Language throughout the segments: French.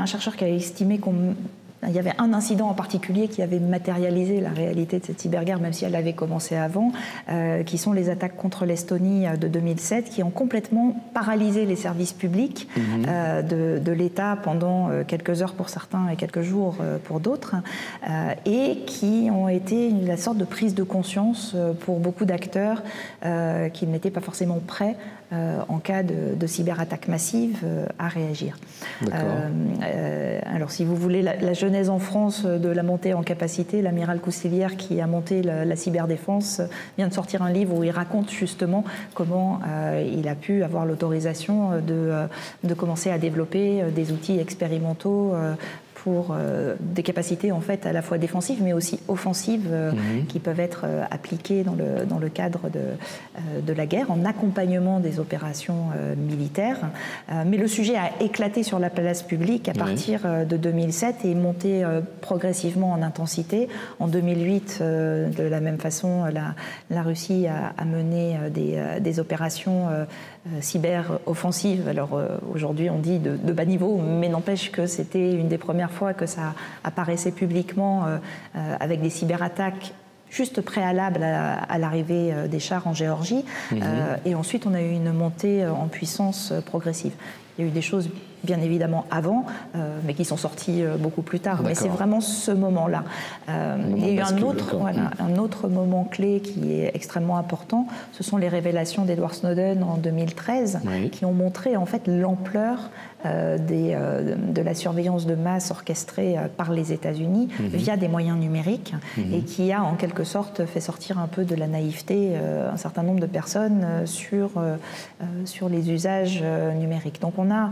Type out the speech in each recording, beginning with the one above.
chercheur qui a estimé il y avait un incident en particulier qui avait matérialisé la réalité de cette cyberguerre, même si elle avait commencé avant, qui sont les attaques contre l'Estonie de 2007, qui ont complètement paralysé les services publics de l'État pendant quelques heures pour certains et quelques jours pour d'autres, et qui ont été la sorte de prise de conscience pour beaucoup d'acteurs qui n'étaient pas forcément prêts en cas de cyberattaque massive à réagir. Alors si vous voulez la genèse en France de la montée en capacité, l'amiral Coustillière qui a monté la cyberdéfense vient de sortir un livre où il raconte justement comment il a pu avoir l'autorisation de commencer à développer des outils expérimentaux pour des capacités en fait à la fois défensives mais aussi offensives qui peuvent être appliquées dans le cadre de la guerre en accompagnement des opérations militaires. Mais le sujet a éclaté sur la place publique à partir de 2007 et est monté progressivement en intensité. En 2008, de la même façon, la Russie a mené des opérations cyber-offensives. Alors aujourd'hui on dit de bas niveau, mais n'empêche que c'était une des premières fois que ça apparaissait publiquement avec des cyberattaques juste préalable à l'arrivée des chars en Géorgie. Et ensuite, on a eu une montée en puissance progressive. Il y a eu des choses, bien évidemment, avant, mais qui sont sorties beaucoup plus tard. Mais c'est vraiment ce moment-là. Il y a eu un autre moment clé qui est extrêmement important. Ce sont les révélations d'Edward Snowden en 2013, qui ont montré, en fait, l'ampleur de la surveillance de masse orchestrée par les États-Unis via des moyens numériques et qui a, en quelque sorte, fait sortir un peu de la naïveté un certain nombre de personnes sur les usages numériques. Donc on a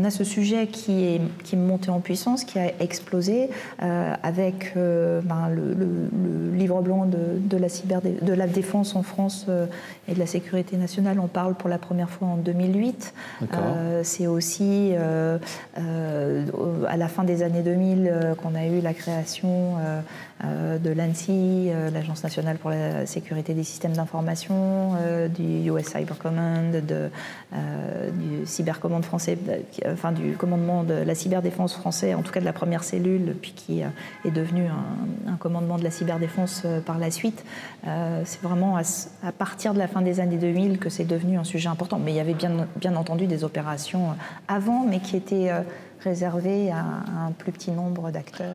ce sujet qui est monté en puissance, qui a explosé avec le livre blanc de la défense en France et de la sécurité nationale. On parle pour la première fois en 2008. C'est aussi à la fin des années 2000 qu'on a eu la création de l'ANSI, l'Agence nationale pour la sécurité des systèmes d'information, du US Cyber Command, du cybercommande français, enfin du commandement de la cyberdéfense français, en tout cas de la première cellule, puis qui est devenu un commandement de la cyberdéfense par la suite. C'est vraiment à partir de la fin des années 2000 que c'est devenu un sujet important. Mais il y avait bien entendu des opérations avant, mais qui étaient réservées à un plus petit nombre d'acteurs.